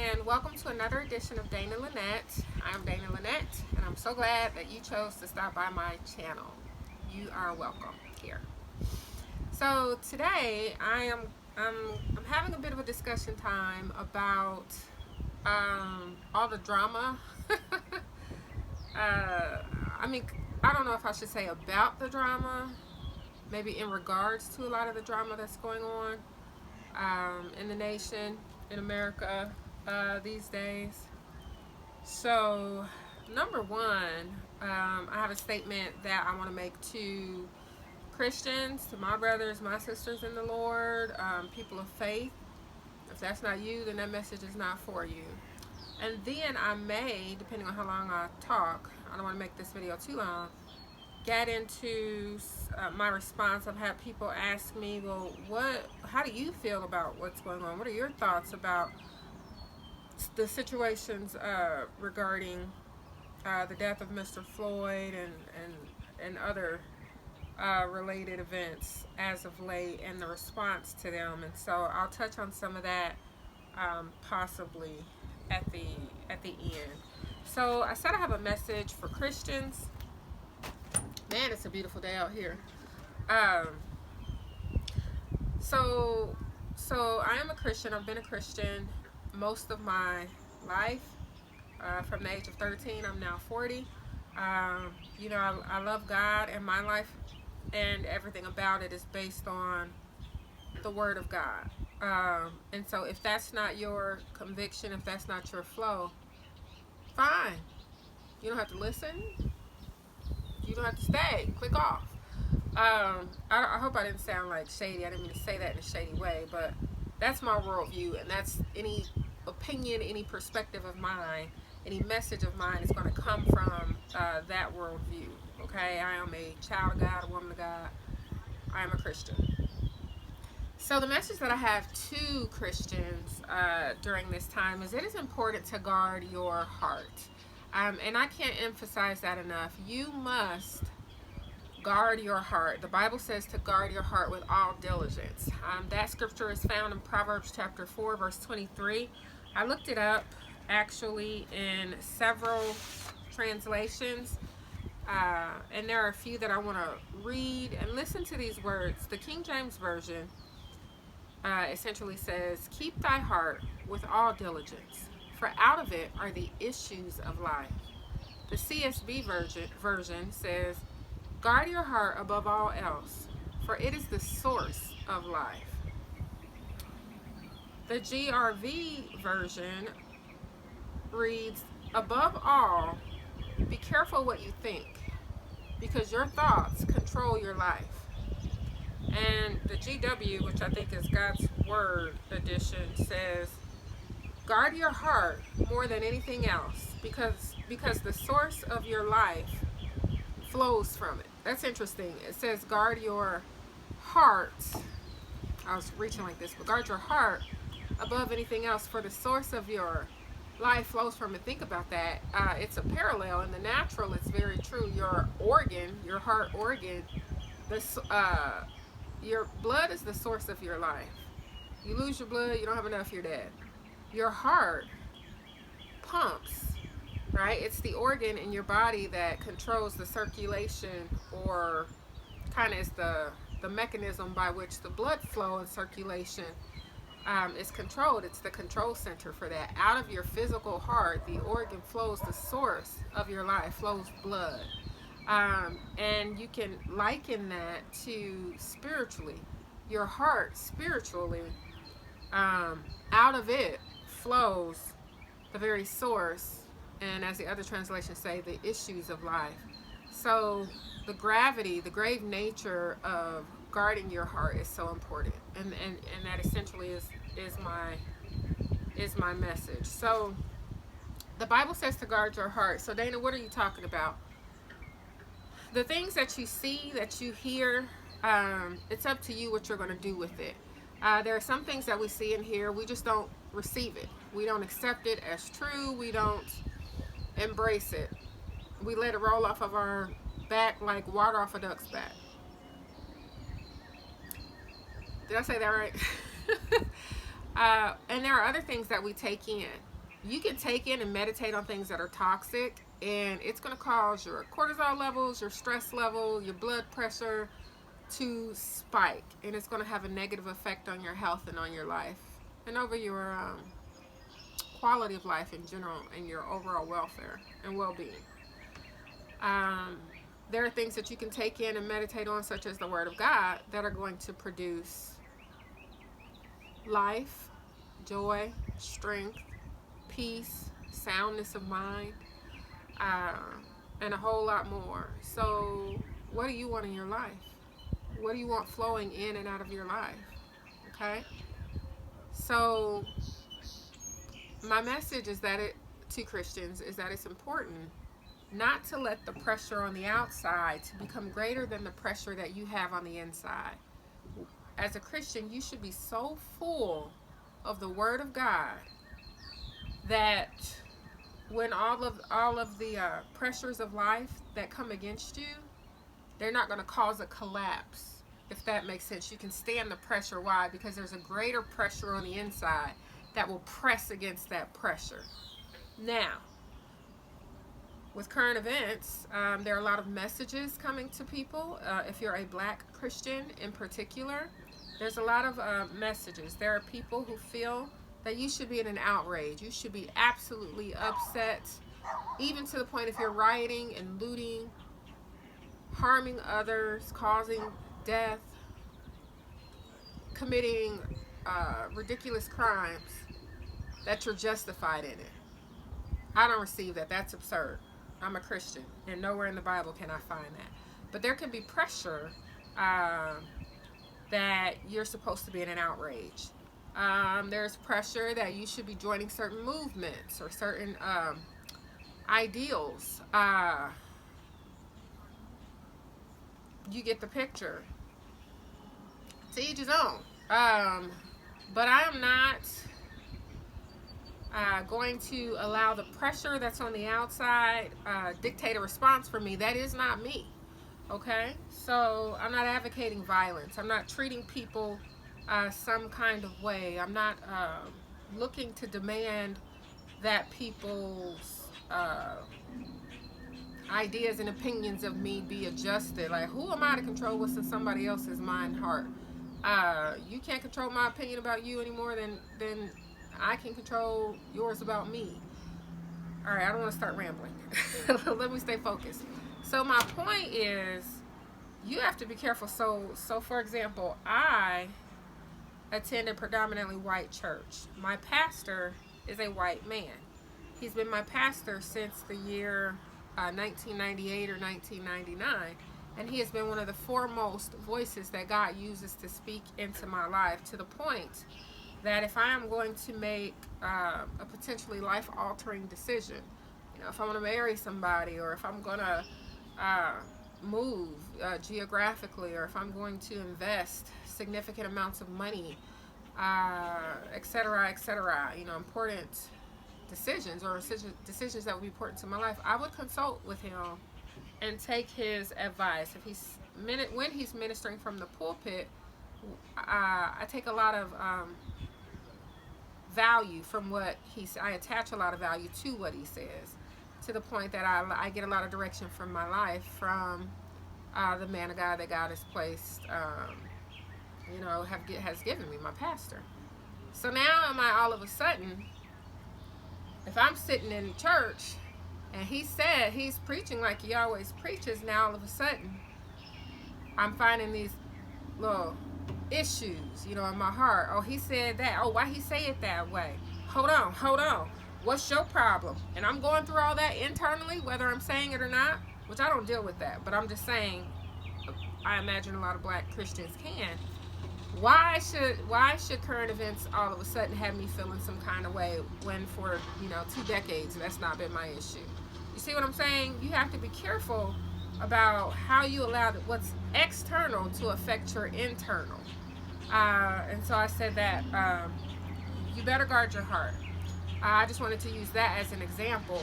and welcome to another edition of Dana Lynnette. I'm Dana Lynnette, and I'm so glad that you chose to stop by my channel. You are welcome here. So today I'm having a bit of a discussion time about all the drama. I mean, I don't know if I should say about the drama, maybe in regards to a lot of the drama that's going on in the nation, in America these days. So, number one, I have a statement that I want to make to Christians, to my brothers, my sisters in the Lord, people of faith. If that's not you, then that message is not for you. And then I may, depending on how long I talk, I don't want to make this video too long, get into my response. I've had people ask me, well, how do you feel about what's going on? What are your thoughts about the situations regarding the death of Mr. Floyd and other related events as of late, and the response to them? And so I'll touch on some of that possibly at the end. So I said I have a message for Christians. Man, it's a beautiful day out here. So I am a Christian. I've been a Christian most of my life. From the age of 13, I'm now 40. I love God, and my life and everything about it is based on the Word of God. And so if that's not your conviction, if that's not your flow, fine. You don't have to listen. You don't have to stay. Click off. I hope I didn't sound like shady. I didn't mean to say that in a shady way, but that's my worldview, and that's any opinion, any perspective of mine, any message of mine is going to come from that worldview. Okay, I am a child of God, a woman of God. I am a Christian. So the message that I have to Christians during this time is it is important to guard your heart. And I can't emphasize that enough. You must guard your heart. The Bible says to guard your heart with all diligence. That scripture is found in Proverbs chapter 4, verse 23. I looked it up actually in several translations. And there are a few that I want to read and listen to these words. The King James Version essentially says, "Keep thy heart with all diligence, for out of it are the issues of life." The CSB version says, "Guard your heart above all else, for it is the source of life." The GRV version reads, "Above all, be careful what you think, because your thoughts control your life." And the GW, which I think is God's Word edition, says, "Guard your heart more than anything else, because the source of your life flows from it." That's interesting. It says guard your heart. I was reaching like this, but guard your heart above anything else, for the source of your life flows from it. Think about that. It's a parallel in the natural. It's very true. Your organ, your heart organ, your blood is the source of your life. You lose your blood, you don't have enough, you're dead. Your heart pumps, right? It's the organ in your body that controls the circulation, or kind of is the mechanism by which the blood flow and circulation is controlled. It's the control center for that. Out of your physical heart, the organ flows, the source of your life flows blood. And you can liken that to spiritually. Your heart spiritually, out of it flows the very source, and as the other translations say, the issues of life. So the grave nature of guarding your heart is so important, and that essentially is my message. So the Bible says to guard your heart. So Dana, what are you talking about? The things that you see, that you hear, it's up to you what you're going to do with it. There are some things that we see and hear, we just don't receive it. We don't accept it as true. We don't embrace it. We let it roll off of our back like water off a duck's back. Did I say that right? And there are other things that we take in. You can take in and meditate on things that are toxic, and it's going to cause your cortisol levels, your stress level, your blood pressure to spike, and it's going to have a negative effect on your health and on your life and over your quality of life in general and your overall welfare and well-being. Um, there are things that you can take in and meditate on, such as the Word of God, that are going to produce life, joy, strength, peace, soundness of mind, uh, and a whole lot more. So, what do you want in your life? What do you want flowing in and out of your life? Okay? So, my message is that to Christians is that it's important not to let the pressure on the outside to become greater than the pressure that you have on the inside. As a Christian, you should be so full of the Word of God that when all of the pressures of life that come against you, they're not going to cause a collapse. If that makes sense, you can stand the pressure. Why? Because there's a greater pressure on the inside that will press against that pressure. Now, with current events, there are a lot of messages coming to people. If you're a Black Christian in particular, there's a lot of messages. There are people who feel that you should be in an outrage. You should be absolutely upset, even to the point if you're rioting and looting, harming others, causing death, committing ridiculous crimes, that you're justified in it. I don't receive that. That's absurd. I'm a Christian, and nowhere in the Bible can I find that. But there can be pressure that you're supposed to be in an outrage. There's pressure that you should be joining certain movements or certain ideals. You get the picture. To each his own. But I am not going to allow the pressure that's on the outside dictate a response for me. That is not me. Okay? So I'm not advocating violence. I'm not treating people some kind of way. I'm not looking to demand that people's ideas and opinions of me be adjusted. Like, who am I to control what's in somebody else's mind, heart? You can't control my opinion about you any more than I can control yours about me. All right, I don't want to start rambling. Let me stay focused. So my point is, you have to be careful. So for example, I attend a predominantly white church. My pastor is a white man. He's been my pastor since the year 1998 or 1999. And he has been one of the foremost voices that God uses to speak into my life, to the point that if I am going to make a potentially life-altering decision, you know, if I want to marry somebody, or if I'm going to move geographically, or if I'm going to invest significant amounts of money, etc., etc., you know, important decisions or decisions that would be important to my life, I would consult with him and take his advice. If when he's ministering from the pulpit, I take a lot of value from what I attach a lot of value to what he says, to the point that I get a lot of direction from my life from the man of God that God has placed, you know, has given me, my pastor. So now am I all of a sudden, if I'm sitting in church and he said he's preaching like he always preaches, now all of a sudden I'm finding these little issues, you know, in my heart. Oh, he said that. Oh, why he say it that way? Hold on. What's your problem? And I'm going through all that internally, whether I'm saying it or not, which I don't deal with that, but I'm just saying, I imagine a lot of Black Christians can. Why should current events all of a sudden have me feeling some kind of way when for, you know, 2 decades that's not been my issue? You see what I'm saying? You have to be careful about how you allow what's external to affect your internal. And so I said that you better guard your heart. I just wanted to use that as an example.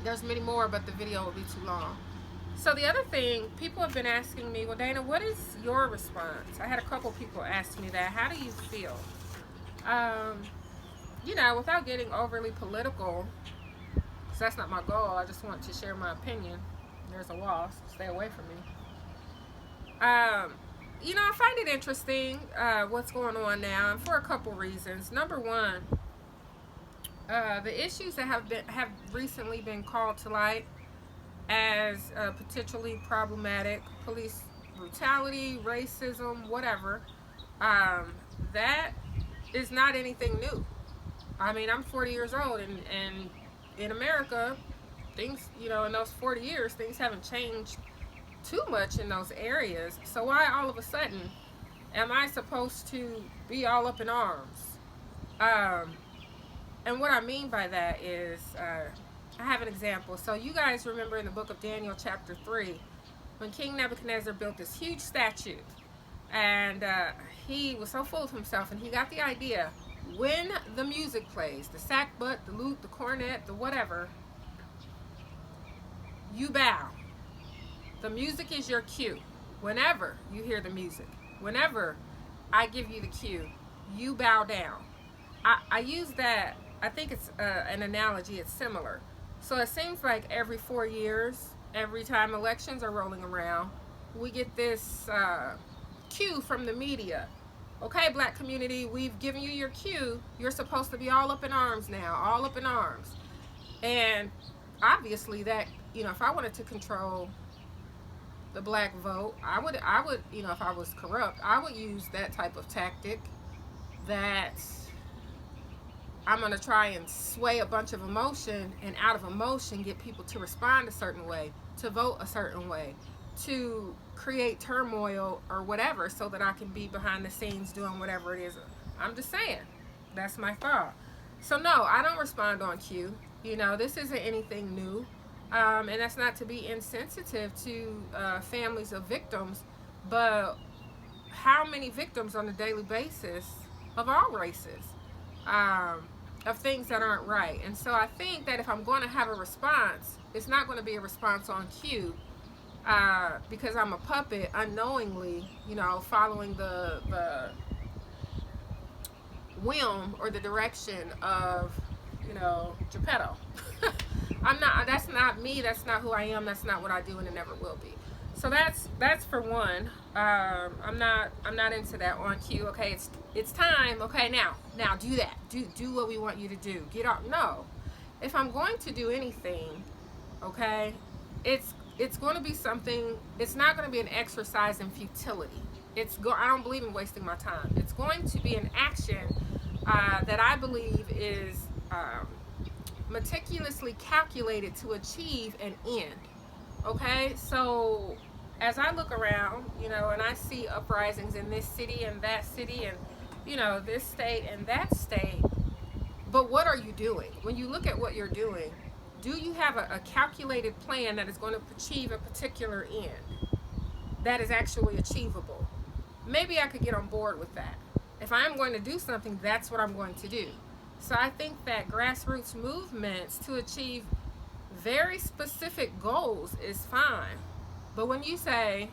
There's many more, but the video will be too long. So the other thing, people have been asking me, well, Dana, what is your response? I had a couple people ask me that. How do you feel? without getting overly political, because that's not my goal. I just want to share my opinion. There's a wall, so stay away from me. I find it interesting what's going on now, and for a couple reasons. Number one, the issues that have recently been called to light as potentially problematic: police brutality, racism, whatever. That is not anything new. I mean, I'm 40 years old, and in America, things, in those 40 years, things haven't changed too much in those areas. So why all of a sudden am I supposed to be all up in arms? Um, and what I mean by that is, I have an example. So you guys remember in the book of Daniel, chapter 3, when King Nebuchadnezzar built this huge statue, and he was so full of himself, and he got the idea: when the music plays, the sackbut, the lute, the cornet, the whatever, you bow. The music is your cue. Whenever you hear the music, whenever I give you the cue, you bow down. I use that, I think it's an analogy, it's similar. So it seems like every 4 years, every time elections are rolling around, we get this cue from the media. Okay, black community, we've given you your cue. You're supposed to be all up in arms now, all up in arms. And obviously that, if I wanted to control the black vote, I would, if I was corrupt, I would use that type of tactic, that I'm going to try and sway a bunch of emotion, and out of emotion get people to respond a certain way, to vote a certain way, to create turmoil or whatever, so that I can be behind the scenes doing whatever it is. I'm just saying, that's my thought. So no, I don't respond on cue. This isn't anything new. And that's not to be insensitive to families of victims, but how many victims on a daily basis of all races, of things that aren't right? And so I think that if I'm going to have a response, it's not going to be a response on cue, because I'm a puppet unknowingly, following the whim or the direction of, Geppetto. That's not me, that's not who I am, that's not what I do, and it never will be. So that's for one. I'm not into that on cue. Okay, it's time. Okay, now do that. Do what we want you to do. Get up. No. If I'm going to do anything, okay, it's going to be something. It's not going to be an exercise in futility. I don't believe in wasting my time. It's going to be an action that I believe is meticulously calculated to achieve an end. Okay, so as I look around, and I see uprisings in this city and that city, and this state and that state, but what are you doing? When you look at what you're doing, do you have a calculated plan that is going to achieve a particular end that is actually achievable? Maybe I could get on board with that. If I am going to do something, that's what I'm going to do. So I think that grassroots movements to achieve very specific goals is fine. But when you say,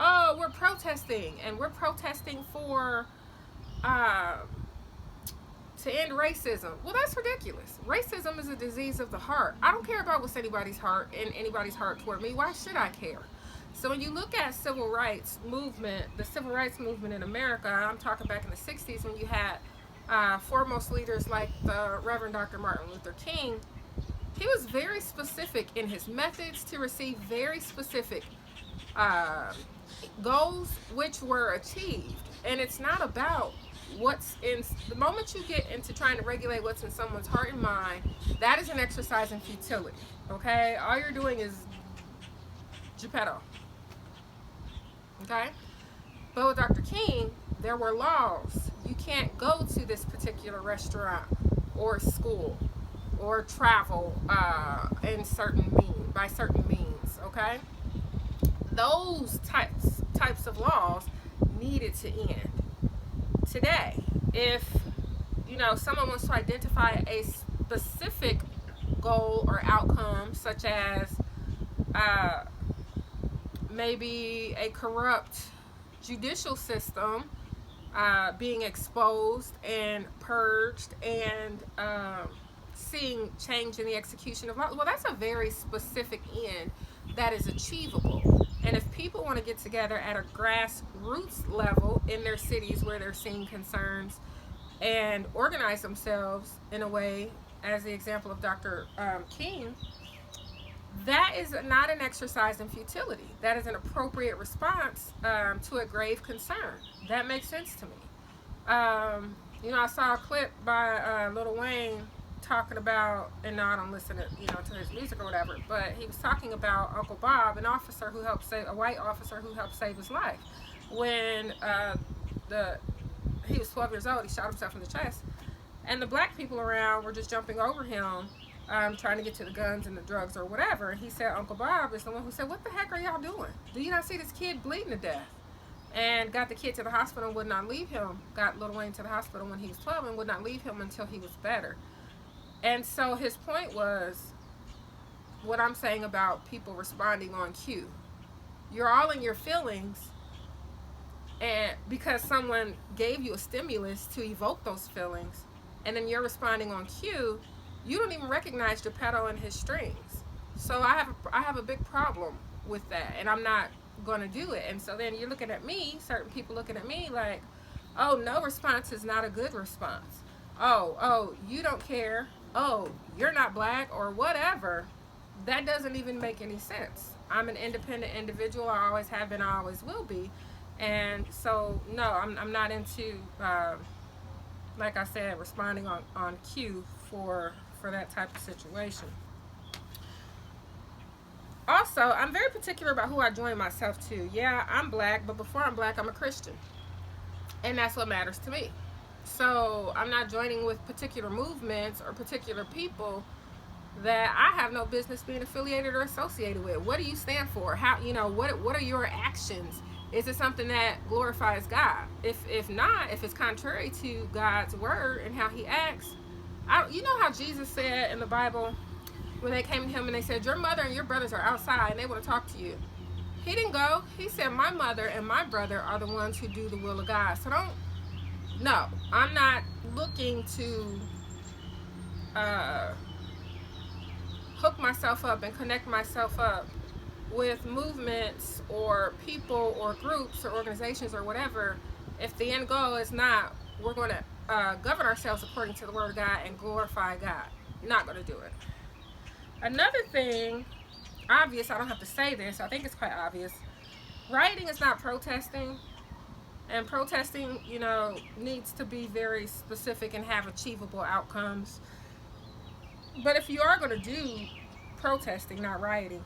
oh, we're protesting, and we're protesting for to end racism, well, that's ridiculous. Racism is a disease of the heart. I don't care about what's anybody's heart toward me. Why should I care? So when you look at the civil rights movement in America, I'm talking back in the 60s, when you had foremost leaders like the Reverend Dr. Martin Luther King. He was very specific in his methods to receive very specific goals, which were achieved. And it's not about what's in the moment you get into trying to regulate what's in someone's heart and mind. That is an exercise in futility. Okay, all you're doing is Geppetto. Okay, but with Dr. King, there were laws. You can't go to this particular restaurant or school or travel by certain means. Okay, those types of laws needed to end. Today, if someone wants to identify a specific goal or outcome, such as maybe a corrupt judicial system, being exposed and purged and seeing change in the execution of law. Well, that's a very specific end that is achievable. And if people want to get together at a grassroots level in their cities where they're seeing concerns and organize themselves in a way, as the example of Dr. King, that is not an exercise in futility. That is an appropriate response to a grave concern. That makes sense to me. I saw a clip by Lil Wayne talking about, and no, I don't listen to to his music or whatever, but he was talking about Uncle Bob, an officer who helped save a white officer who helped save his life when he was 12 years old. He shot himself in the chest, and the black people around were just jumping over him, trying to get to the guns and the drugs or whatever. He said Uncle Bob is the one who said, "What the heck are y'all doing? Do you not see this kid bleeding to death?" And got the kid to the hospital and would not leave him. Got Lil Wayne to the hospital when he was 12 and would not leave him until he was better. And so his point was what I'm saying about people responding on cue. You're all in your feelings, and because someone gave you a stimulus to evoke those feelings, and then you're responding on cue, you don't even recognize Geppetto and his strings. So I have a big problem with that, and I'm not going to do it. And so then you're looking at me, certain people looking at me like, oh, no response is not a good response. Oh, you don't care. Oh, you're not black or whatever. That doesn't even make any sense. I'm an independent individual. I always have been, I always will be. And so, no, I'm not into, like I said, responding on cue for that type of situation. Also, I'm very particular about who I join myself to. Yeah, I'm black, but before I'm black, I'm a Christian. And that's what matters to me. So I'm not joining with particular movements or particular people that I have no business being affiliated or associated with. What do you stand for? How, what are your actions? Is it something that glorifies God? If not, if it's contrary to God's word and how he acts, you know how Jesus said in the Bible when they came to him and they said, your mother and your brothers are outside and they want to talk to you. He didn't go. He said, my mother and my brother are the ones who do the will of God. So no, I'm not looking to hook myself up and connect myself up with movements or people or groups or organizations or whatever if the end goal is not, we're going to govern ourselves according to the word of God and glorify God. Not going to do it. Another thing, obvious, I don't have to say this, I think it's quite obvious. Rioting is not protesting. And protesting, needs to be very specific and have achievable outcomes. But if you are going to do protesting, not rioting,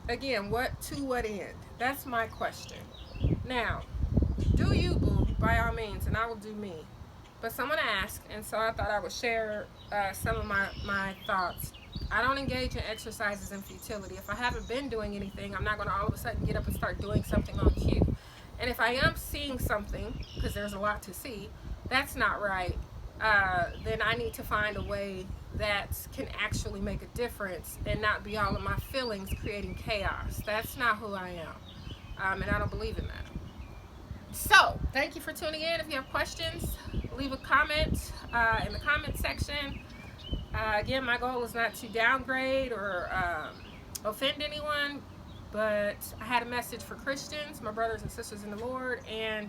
again, to what end? That's my question. Now, do you, boo, by all means, and I will do me. But someone asked, and so I thought I would share some of my thoughts. I don't engage in exercises in futility. If I haven't been doing anything, I'm not going to all of a sudden get up and start doing something on cue. And if I am seeing something, because there's a lot to see, that's not right, then I need to find a way that can actually make a difference and not be all of my feelings creating chaos. That's not who I am, and I don't believe in that. So, thank you for tuning in. If you have questions, leave a comment in the comment section. Again, my goal is not to downgrade or offend anyone, but I had a message for Christians, my brothers and sisters in the Lord, and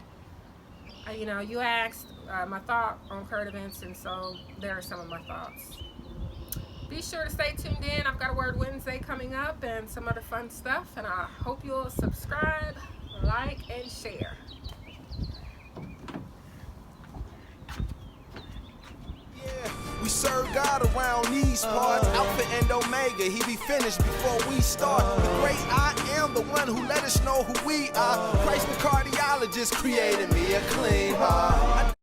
you asked my thought on current events, and so there are some of my thoughts. Be sure to stay tuned in. I've got a Word Wednesday coming up and some other fun stuff, and I hope you'll subscribe, like, and share. We serve God around these parts. Alpha and Omega, he be finished before we start. The great I am, the one who let us know who we are. Christ the cardiologist created me a clean heart.